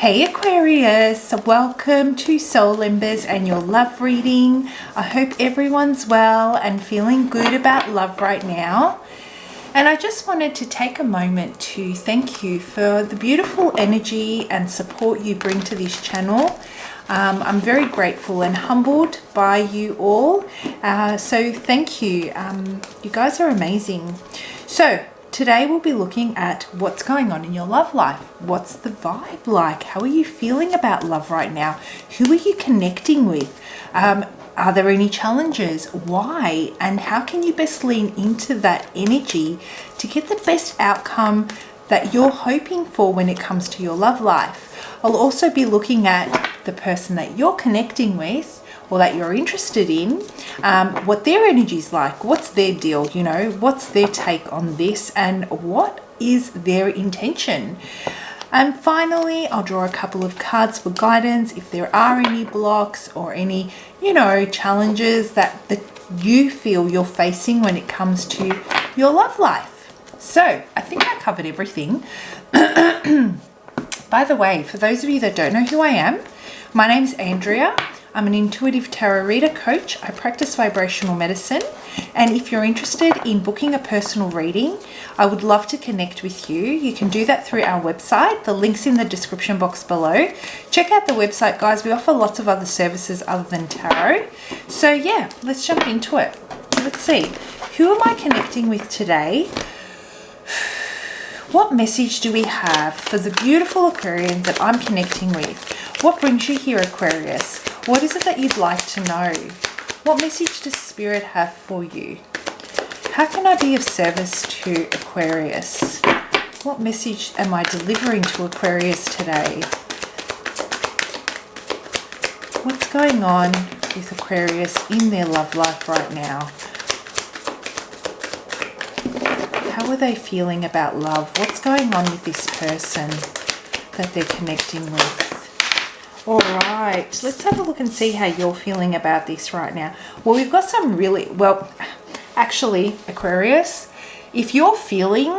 Hey Aquarius, welcome to Soul Embers and your love reading. I hope everyone's well and feeling good about love right now. And I just wanted to take a moment to thank you for the beautiful energy and support you bring to this channel. I'm very grateful and humbled by you all. So thank you. You guys are amazing. So today we'll be looking at what's going on in your love life. What's the vibe like? How are you feeling about love right now? Who are you connecting with? Are there any challenges? Why? And how can you best lean into that energy to get the best outcome that you're hoping for when it comes to your love life? I'll also be looking at the person that you're connecting with or that you're interested in, what their energy's like, what's their deal, you know, what's their take on this and what is their intention. And finally, I'll draw a couple of cards for guidance if there are any blocks or any, you know, challenges that you feel you're facing when it comes to your love life. So I think I covered everything. By the way, for those of you that don't know who I am, my name's Andrea. I'm an intuitive tarot reader coach. I practice vibrational medicine. And if you're interested in booking a personal reading, I would love to connect with you. You can do that through our website. The link's in the description box below. Check out the website, guys. We offer lots of other services other than tarot. So yeah, let's jump into it. Let's see. Who am I connecting with today? What message do we have for the beautiful Aquarians that I'm connecting with? What brings you here, Aquarius? What is it that you'd like to know? What message does Spirit have for you? How can I be of service to Aquarius? What message am I delivering to Aquarius today? What's going on with Aquarius in their love life right now? How are they feeling about love? What's going on with this person that they're connecting with? All right, let's have a look and see how you're feeling about this right now. Well, we've got some really, well, actually, Aquarius, if you're feeling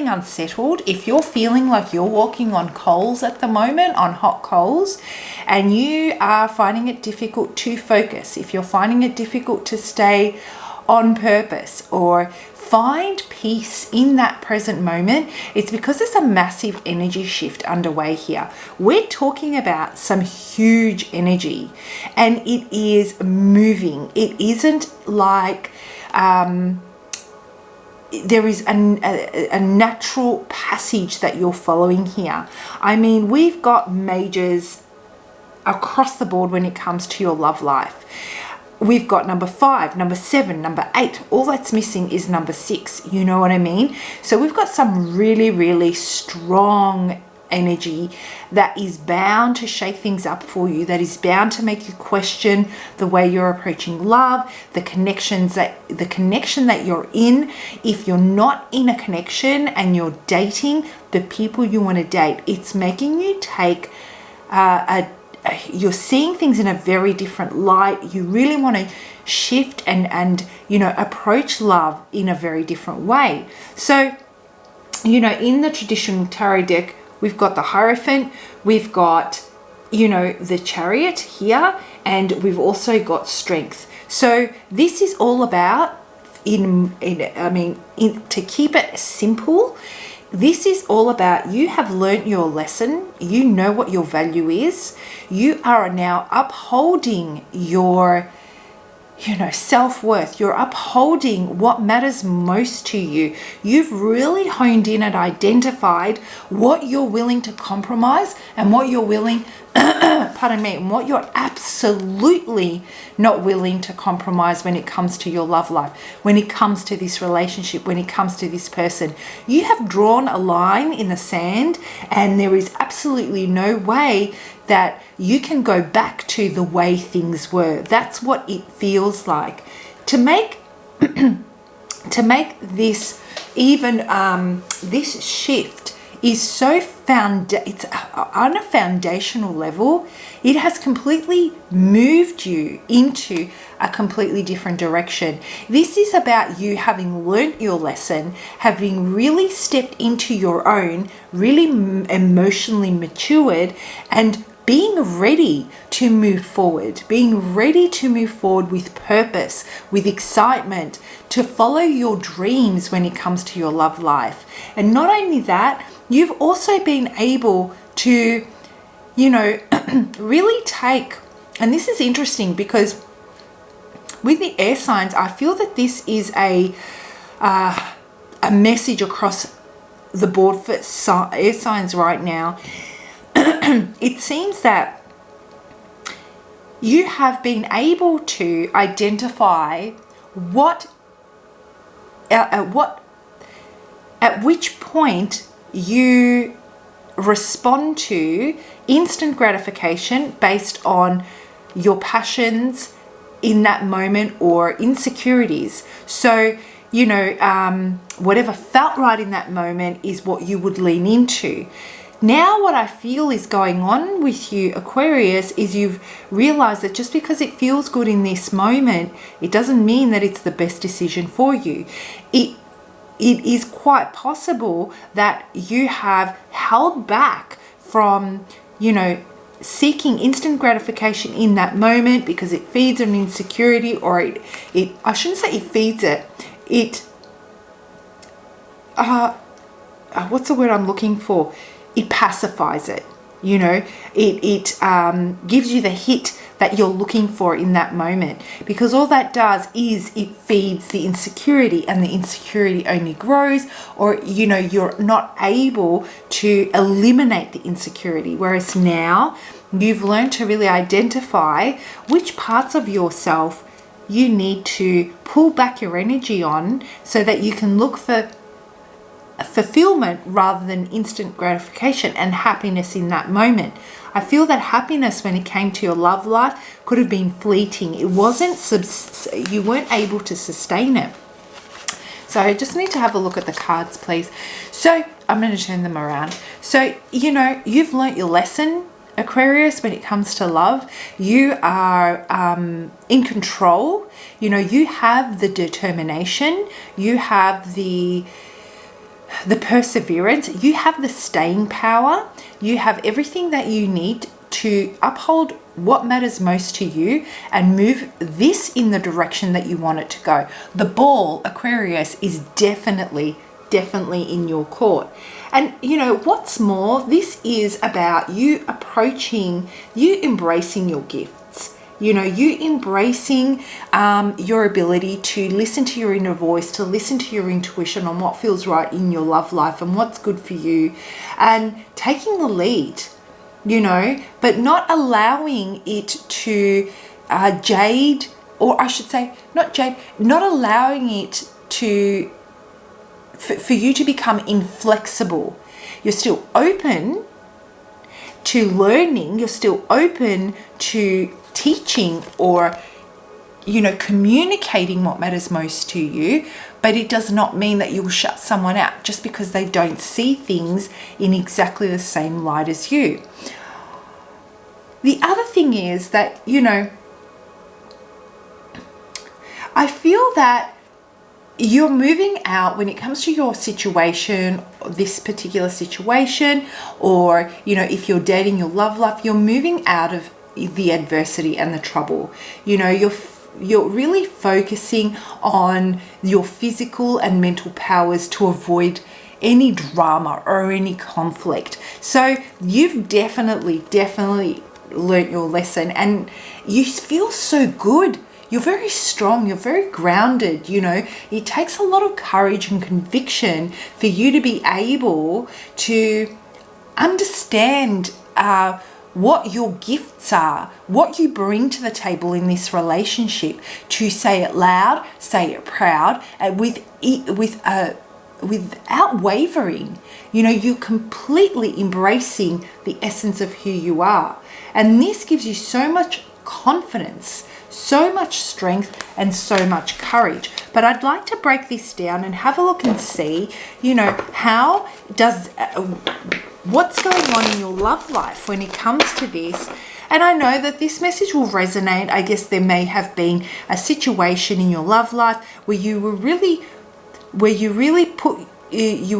unsettled, if you're feeling like you're walking on coals at the moment, on hot coals, and you are finding it difficult to focus, if you're finding it difficult to stay on purpose or find peace in that present moment, it's because there's a massive energy shift underway here. We're talking about some huge energy and it is moving. It isn't like there is a natural passage that you're following here. I mean, we've got majors across the board when it comes to your love life. We've got number 5, number 7, number 8. All that's missing is number 6. You know what I mean? So we've got some really, really strong energy that is bound to shake things up for you, that is bound to make you question the way you're approaching love, the connection that you're in. If you're not in a connection and you're dating the people you want to date, it's making you take you're seeing things in a very different light. You really want to shift and you know, approach love in a very different way. So, you know, in the traditional tarot deck, we've got the Hierophant, we've got, you know, the Chariot here, and we've also got Strength. So this is all about, to keep it simple, this is all about you have learnt your lesson. You know what your value is. You are now upholding your, you know, self-worth. You're upholding what matters most to you. You've really honed in and identified what you're willing to compromise and what you're willing, and what you're absolutely not willing to compromise when it comes to your love life, when it comes to this relationship, when it comes to this person. You have drawn a line in the sand and there is absolutely no way that you can go back to the way things were. That's what it feels like. To make this even this shift is so it's on a foundational level. It has completely moved you into a completely different direction. This is about you having learnt your lesson, having really stepped into your own, really emotionally matured, and being ready to move forward, with purpose, with excitement, to follow your dreams when it comes to your love life. And not only that, you've also been able to, really take, and this is interesting because with the air signs, I feel that this is a message across the board for air signs right now. It seems that you have been able to identify at which point you respond to instant gratification based on your passions in that moment or insecurities. So, whatever felt right in that moment is what you would lean into. Now what I feel is going on with you, Aquarius, is you've realized that just because it feels good in this moment, it doesn't mean that it's the best decision for you. It is quite possible that you have held back from, seeking instant gratification in that moment because it feeds an insecurity, or I shouldn't say it feeds it. What's the word I'm looking for? It pacifies it. It gives you the hit that you're looking for in that moment, because all that does is it feeds the insecurity, and the insecurity only grows, or you're not able to eliminate the insecurity. Whereas now you've learned to really identify which parts of yourself you need to pull back your energy on so that you can look for fulfillment rather than instant gratification and happiness in that moment. I feel that happiness when it came to your love life could have been fleeting. It wasn't, you weren't able to sustain it. So I just need to have a look at the cards, please. So I'm going to turn them around. So, you've learnt your lesson, Aquarius, when it comes to love. You are in control. You have the determination. You have the perseverance, you have the staying power, you have everything that you need to uphold what matters most to you and move this in the direction that you want it to go. The ball, Aquarius, is definitely in your court. And what's more, this is about you embracing your gifts. You embracing your ability to listen to your inner voice, to listen to your intuition on what feels right in your love life and what's good for you, and taking the lead, but not allowing it to jade, or I should say not jade, not allowing it to, for you to become inflexible. You're still open to learning, you're still open to teaching or communicating what matters most to you, but it does not mean that you'll shut someone out just because they don't see things in exactly the same light as you. The other thing is that I feel that you're moving out when it comes to your situation, this particular situation, or if you're dating your love life, you're moving out of the adversity and the trouble. You're really focusing on your physical and mental powers to avoid any drama or any conflict. So you've definitely learnt your lesson, and you feel so good. You're very strong, you're very grounded. It takes a lot of courage and conviction for you to be able to understand what your gifts are, what you bring to the table in this relationship, to say it loud, say it proud, and without wavering. You're completely embracing the essence of who you are. And this gives you so much confidence, so much strength, and so much courage. But I'd like to break this down and have a look and see, how does... what's going on in your love life when it comes to this, And I know that this message will resonate. I guess there may have been a situation in your love life where you were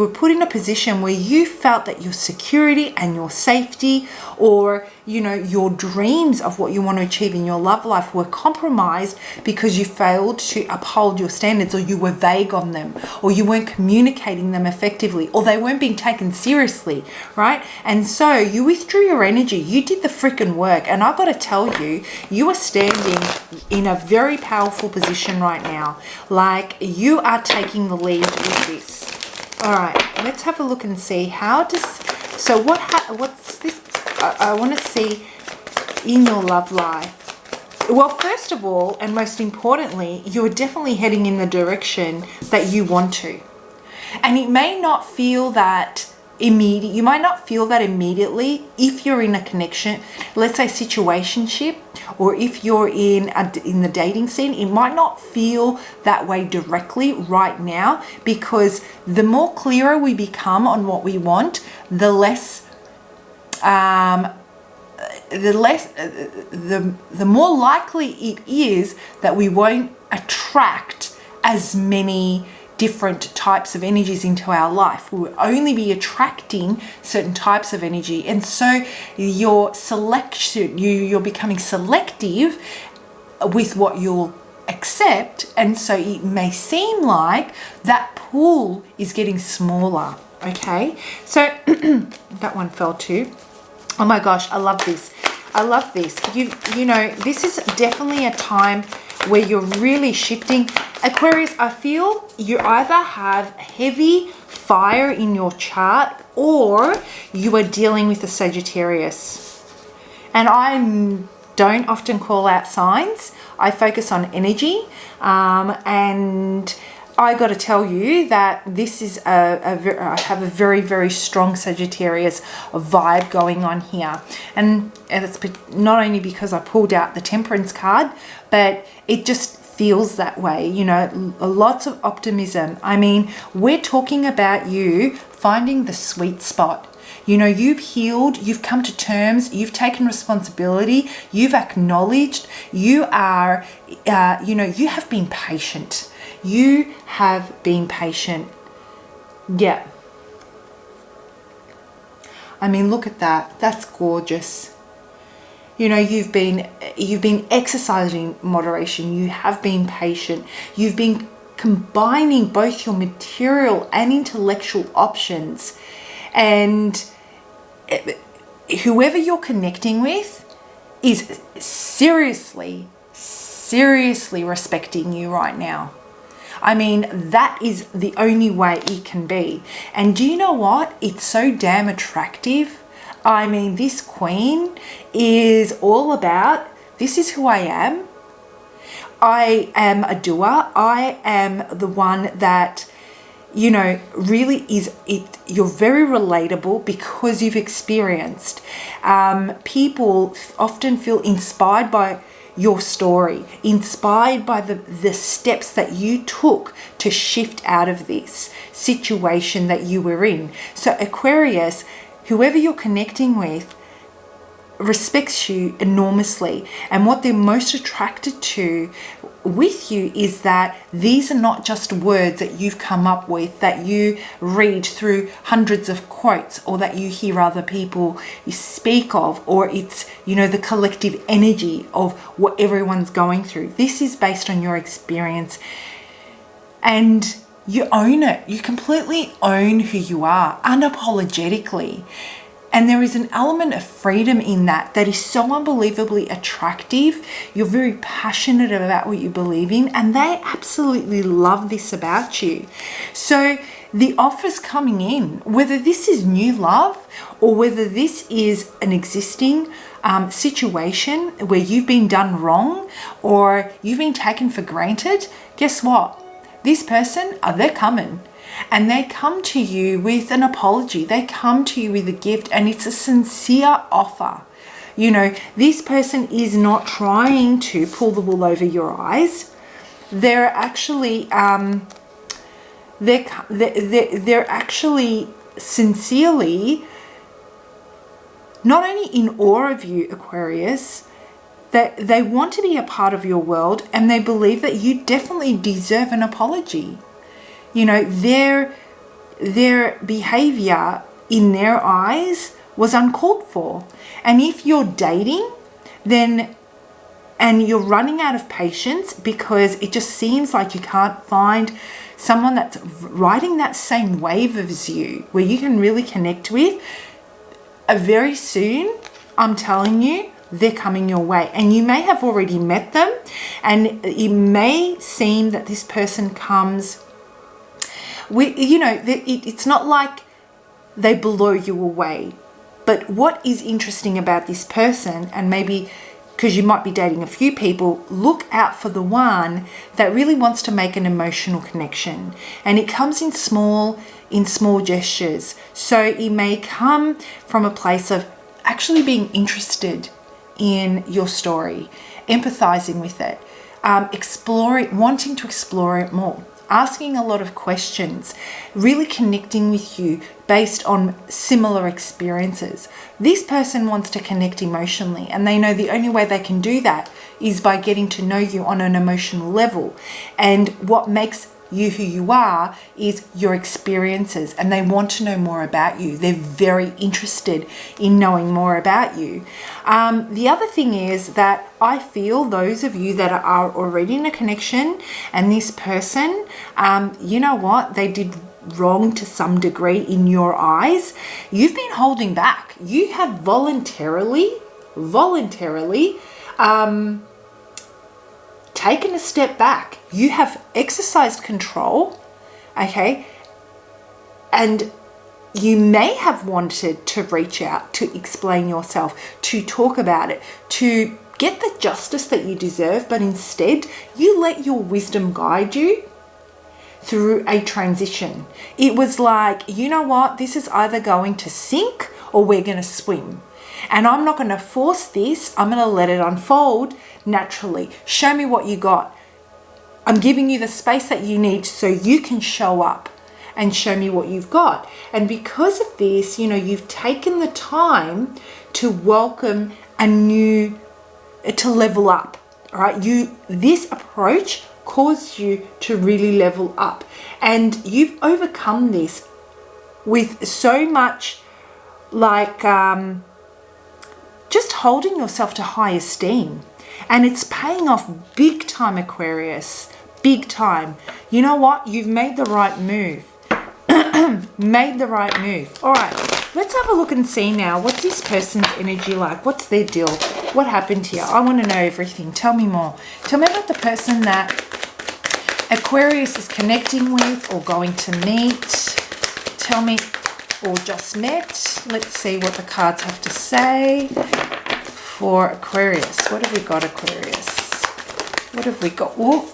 put in a position where you felt that your security and your safety, or your dreams of what you want to achieve in your love life, were compromised because you failed to uphold your standards, or you were vague on them, or you weren't communicating them effectively, or they weren't being taken seriously, right? And so you withdrew your energy. You did the freaking work, and I've got to tell you, you are standing in a very powerful position right now. Like, you are taking the lead with this. All right, let's have a look and see what's this? I want to see in your love life. Well, first of all, and most importantly, you're definitely heading in the direction that you want to. And it may not feel that immediate. You might not feel that immediately if you're in a connection, let's say situationship, or if you're in the dating scene. It might not feel that way directly right now, because the more clearer we become on what we want, the more likely it is that we won't attract as many different types of energies into our life. We will only be attracting certain types of energy, and so you're becoming selective with what you'll accept, and so it may seem like that pool is getting smaller. Okay, so that one fell too. Oh my gosh, I love this. I love this. This is definitely a time where you're really shifting. Aquarius, I feel you either have heavy fire in your chart, or you are dealing with a Sagittarius. And I don't often call out signs. I focus on energy. And I got to tell you that this is I have a very, very strong Sagittarius vibe going on here. And it's not only because I pulled out the Temperance card, but it just feels that way, lots of optimism. I mean, we're talking about you finding the sweet spot. You've healed, you've come to terms, you've taken responsibility, you've acknowledged, you have been patient. You have been patient. Yeah. I mean, look at that. That's gorgeous. You've been exercising moderation. You have been patient. You've been combining both your material and intellectual options. And whoever you're connecting with is seriously respecting you right now. I mean, that is the only way it can be. And do you know what? It's so damn attractive. I mean, this queen is all about, this is who I am. I am a doer. I am the one that, really is it. You're very relatable because you've experienced. People often feel inspired by your story, inspired by the steps that you took to shift out of this situation that you were in. So Aquarius, whoever you're connecting with, respects you enormously, and what they're most attracted to with you is that these are not just words that you've come up with, that you read through hundreds of quotes, or that you hear other people speak of, or it's the collective energy of what everyone's going through. This is based on your experience, and you own it. You completely own who you are unapologetically. And there is an element of freedom in that is so unbelievably attractive. You're very passionate about what you believe in, and they absolutely love this about you. So the offers coming in, whether this is new love or whether this is an existing situation where you've been done wrong or you've been taken for granted, guess what? This person, they're coming. And they come to you with an apology. They come to you with a gift, and it's a sincere offer. This person is not trying to pull the wool over your eyes. They're actually, they're actually sincerely not only in awe of you, Aquarius, that they want to be a part of your world, and they believe that you definitely deserve an apology. You know, their behavior in their eyes was uncalled for. And if you're dating, then, and you're running out of patience because it just seems like you can't find someone that's riding that same wave as you, where you can really connect with, very soon, I'm telling you, they're coming your way. And you may have already met them, and it may seem that this person comes with, you know, it's not like they blow you away. But what is interesting about this person, and maybe because you might be dating a few people, look out for the one that really wants to make an emotional connection. And it comes in small gestures. So it may come from a place of actually being interested in your story, empathizing with it, exploring, wanting to explore it more, asking a lot of questions, really connecting with you based on similar experiences. This person wants to connect emotionally, and they know the only way they can do that is by getting to know you on an emotional level. And what makes you who you are is your experiences, and they want to know more about you. They're very interested in knowing more about you. The other thing is that I feel those of you that are already in a connection, and this person, you know what, they did wrong to some degree in your eyes. You've been holding back. You have voluntarily taken a step back. You have exercised control, okay? And you may have wanted to reach out, to explain yourself, to talk about it, to get the justice that you deserve, but instead you let your wisdom guide you through a transition. It was like, you know what, this is either going to sink or we're going to swim. And I'm not going to force this. I'm going to let it unfold naturally. Show me what you got. I'm giving you the space that you need so you can show up and show me what you've got. And because of this, you know, you've taken the time to welcome a new, to level up, all right? This approach caused you to really level up, and you've overcome this with so much like just holding yourself to high esteem. And it's paying off big time, Aquarius, big time. You know what? You've made the right move. Made the right move. All right, let's have a look and see now. What's this person's energy like? What's their deal? What happened here? I want to know everything. Tell me more. Tell me about the person that Aquarius is connecting with or going to meet. Tell me, or just met. Let's see what the cards have to say for Aquarius. What have we got, Aquarius? What have we got? Ooh.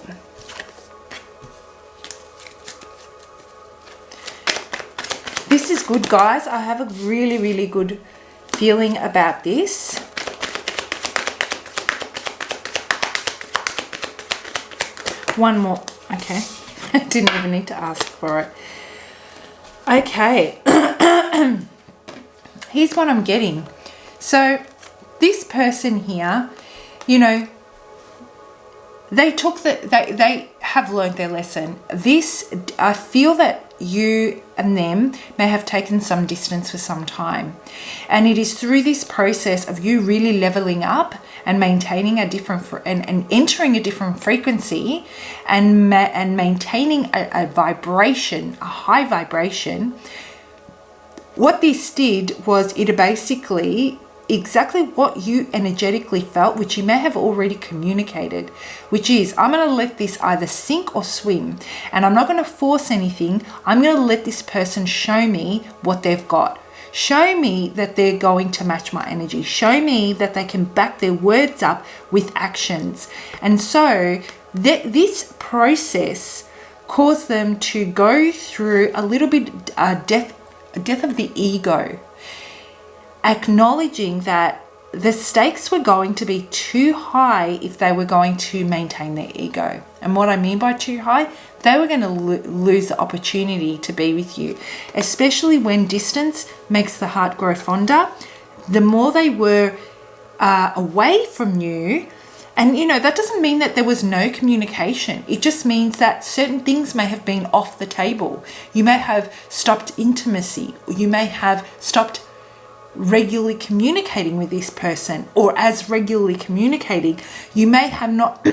This is good, guys. I have a really, really good feeling about this. One more. Okay. I didn't even need to ask for it. Okay. Here's what I'm getting. So this person here, you know, they have learned their lesson. This, I feel that you and them may have taken some distance for some time, and it is through this process of you really leveling up and maintaining a different and entering a different frequency and maintaining a vibration, a high vibration. What this did was it basically exactly what you energetically felt, which you may have already communicated, which is, I'm going to let this either sink or swim, and I'm not going to force anything. I'm going to let this person show me what they've got. Show me that they're going to match my energy. Show me that they can back their words up with actions. And so this process caused them to go through a little bit death of the ego, acknowledging that the stakes were going to be too high if they were going to maintain their ego. And what I mean by too high, they were going to lose the opportunity to be with you, especially when distance makes the heart grow fonder. the more they were away from you. And, you know, that doesn't mean that there was no communication. It just means that certain things may have been off the table. You may have stopped intimacy. You may have stopped regularly communicating with this person, or as regularly communicating, you may have not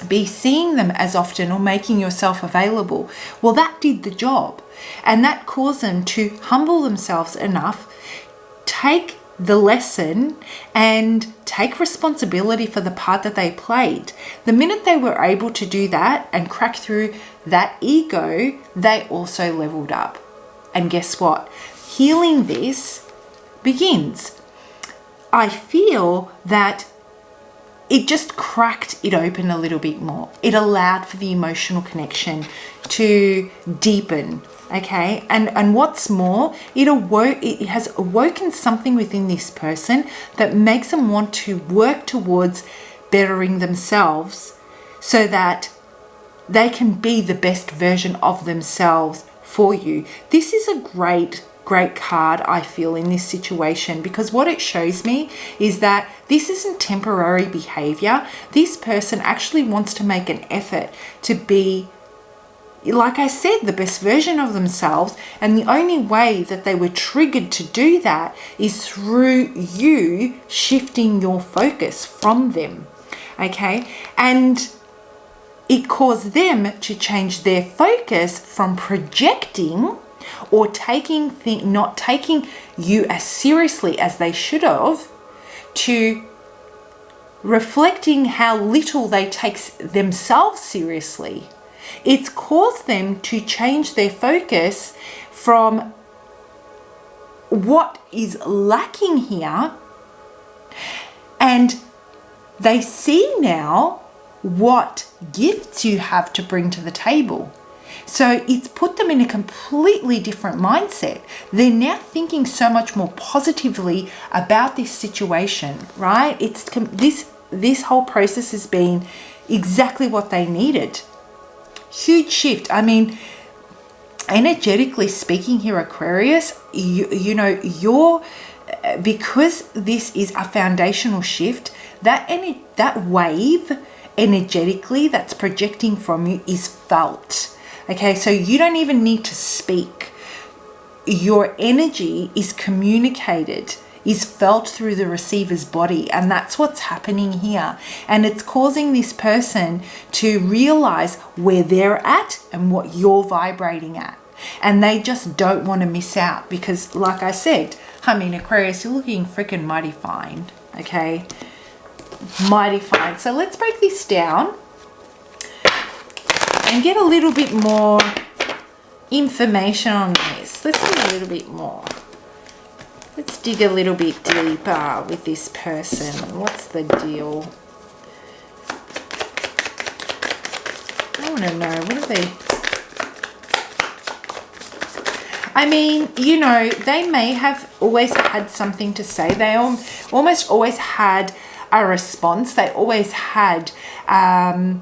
be seeing them as often or making yourself available. Well, that did the job, and that caused them to humble themselves enough, take the lesson and take responsibility for the part that they played. The minute they were able to do that and crack through that ego, they also leveled up. And guess what? Healing this begins. I feel that it just cracked it open a little bit more. It allowed for the emotional connection to deepen. Okay, and what's more, it has awoken something within this person that makes them want to work towards bettering themselves so that they can be the best version of themselves for you. This is a great card, I feel, in this situation, because what it shows me is that this isn't temporary behavior. This person actually wants to make an effort to be, like I said, the best version of themselves, and the only way that they were triggered to do that is through you shifting your focus from them. Okay, and it caused them to change their focus from projecting or not taking you as seriously as they should have, to reflecting how little they take themselves seriously. It's caused them to change their focus from what is lacking here, and they see now what gifts you have to bring to the table. So it's put them in a completely different mindset. They're now thinking so much more positively about this situation, right? This whole process has been exactly what they needed. Huge shift. I mean, energetically speaking here, Aquarius, because this is a foundational shift, that wave energetically that's projecting from you is felt. Okay, so you don't even need to speak. Your energy is communicated, is felt through the receiver's body, and that's what's happening here. And it's causing this person to realize where they're at and what you're vibrating at. And they just don't want to miss out because, like I said, I mean, Aquarius, you're looking freaking mighty fine, okay? Mighty fine. So let's break this down and get a little bit more information on this. Let's do a little bit more. Let's dig a little bit deeper with this person. What's the deal? I want to know, what are they? I mean, you know, they may have always had something to say. They almost always had a response. They always had a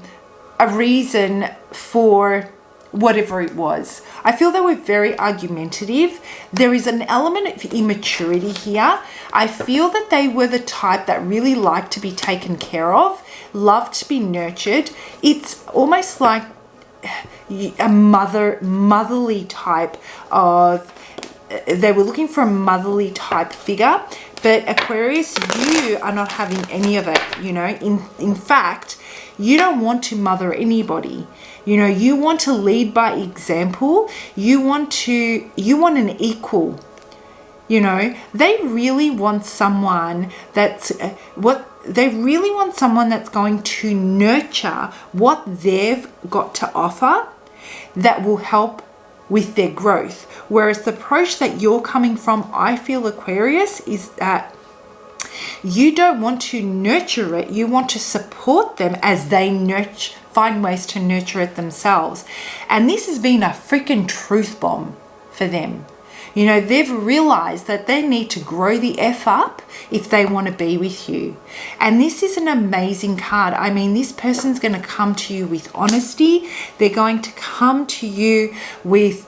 reason for whatever it was. I feel they were very argumentative. There is an element of immaturity here. I feel that they were the type that really liked to be taken care of, loved to be nurtured. It's almost like a motherly type of, they were looking for a motherly type figure, but Aquarius, you are not having any of it, you know. In fact, you don't want to mother anybody. You know, you want to lead by example. You want an equal. You know, they really want someone that's going to nurture what they've got to offer that will help with their growth. Whereas the approach that you're coming from, I feel, Aquarius, is that you don't want to nurture it. You want to support them as they find ways to nurture it themselves. And this has been a freaking truth bomb for them. You know, they've realized that they need to grow the F up if they want to be with you. And this is an amazing card. I mean, this person's going to come to you with honesty. They're going to come to you with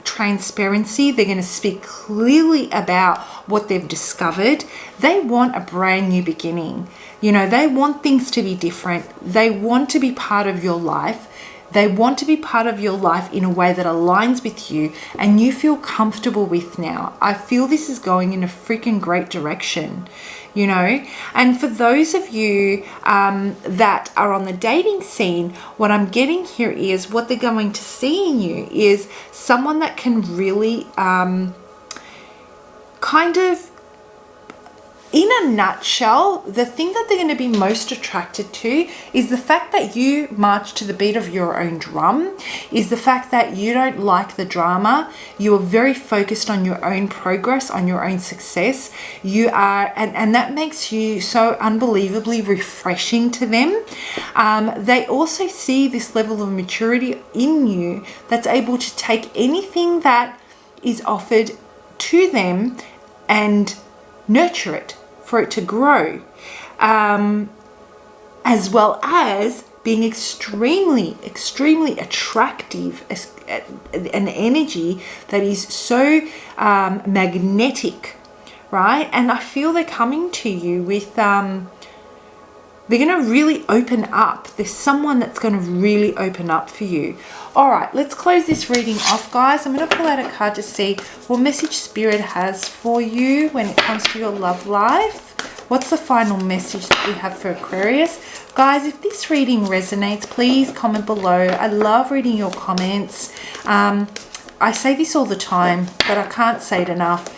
transparency. They're going to speak clearly about what they've discovered. They want a brand new beginning. You know, they want things to be different. They want to be part of your life. They want to be part of your life in a way that aligns with you and you feel comfortable with now. I feel this is going in a freaking great direction, you know. And for those of you that are on the dating scene, what I'm getting here is what they're going to see in you is someone that can really kind of, in a nutshell, the thing that they're going to be most attracted to is the fact that you march to the beat of your own drum, is the fact that you don't like the drama. You are very focused on your own progress, on your own success. You are, and that makes you so unbelievably refreshing to them. They also see this level of maturity in you that's able to take anything that is offered to them and nurture it for it to grow, as well as being extremely attractive, an energy that is so magnetic, right? And I feel they're coming to you with they're going to really open up. There's someone that's going to really open up for you. All right, let's close this reading off, guys. I'm going to pull out a card to see what message Spirit has for you when it comes to your love life. What's the final message that we have for Aquarius? Guys, if this reading resonates, please comment below. I love reading your comments. I say this all the time, but I can't say it enough.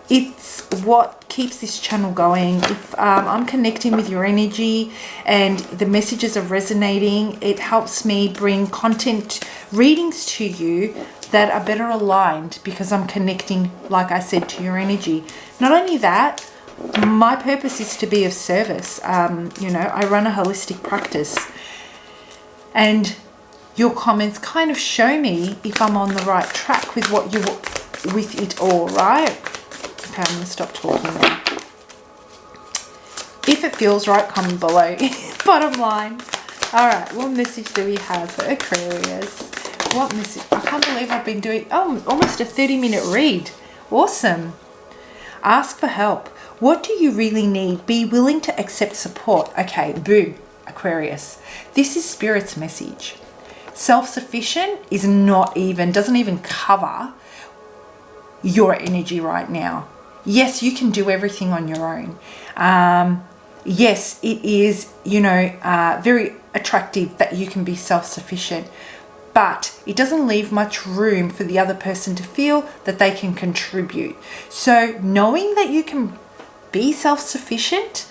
It's what keeps this channel going. If I'm connecting with your energy and the messages are resonating, it helps me bring content readings to you that are better aligned because I'm connecting, like I said, to your energy. Not only that, my purpose is to be of service. You know, I run a holistic practice, and your comments kind of show me if I'm on the right track with what you with it all, right? Okay, I'm going to stop talking now. If it feels right, comment below. Bottom line. All right, what message do we have for Aquarius? What message? I can't believe I've been doing almost a 30-minute read. Awesome. Ask for help. What do you really need? Be willing to accept support. Okay, boom, Aquarius. This is Spirit's message. Self-sufficient is doesn't even cover your energy right now. Yes, you can do everything on your own. Yes, it is, you know, very attractive that you can be self-sufficient, but it doesn't leave much room for the other person to feel that they can contribute. So knowing that you can be self-sufficient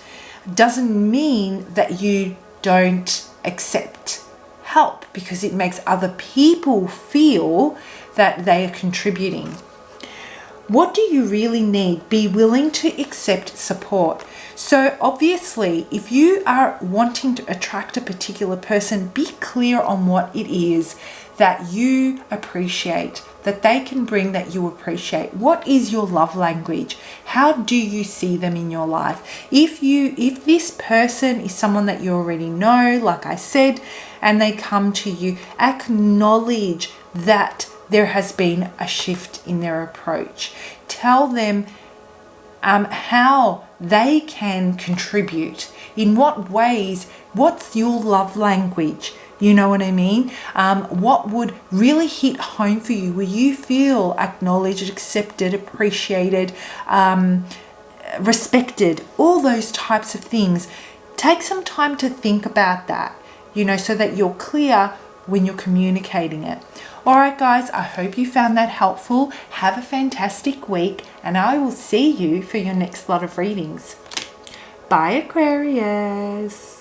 doesn't mean that you don't accept help, because it makes other people feel that they are contributing. What do you really need? Be willing to accept support. So obviously, if you are wanting to attract a particular person, be clear on what it is that you appreciate, that they can bring, that you appreciate. What is your love language? How do you see them in your life? If this person is someone that you already know, like I said, and they come to you, acknowledge that there has been a shift in their approach. Tell them how they can contribute. In what ways? What's your love language? You know what I mean? What would really hit home for you, where you feel acknowledged, accepted, appreciated, respected, all those types of things. Take some time to think about that, you know, so that you're clear when you're communicating it. All right, guys, I hope you found that helpful. Have a fantastic week, and I will see you for your next lot of readings. Bye, Aquarius.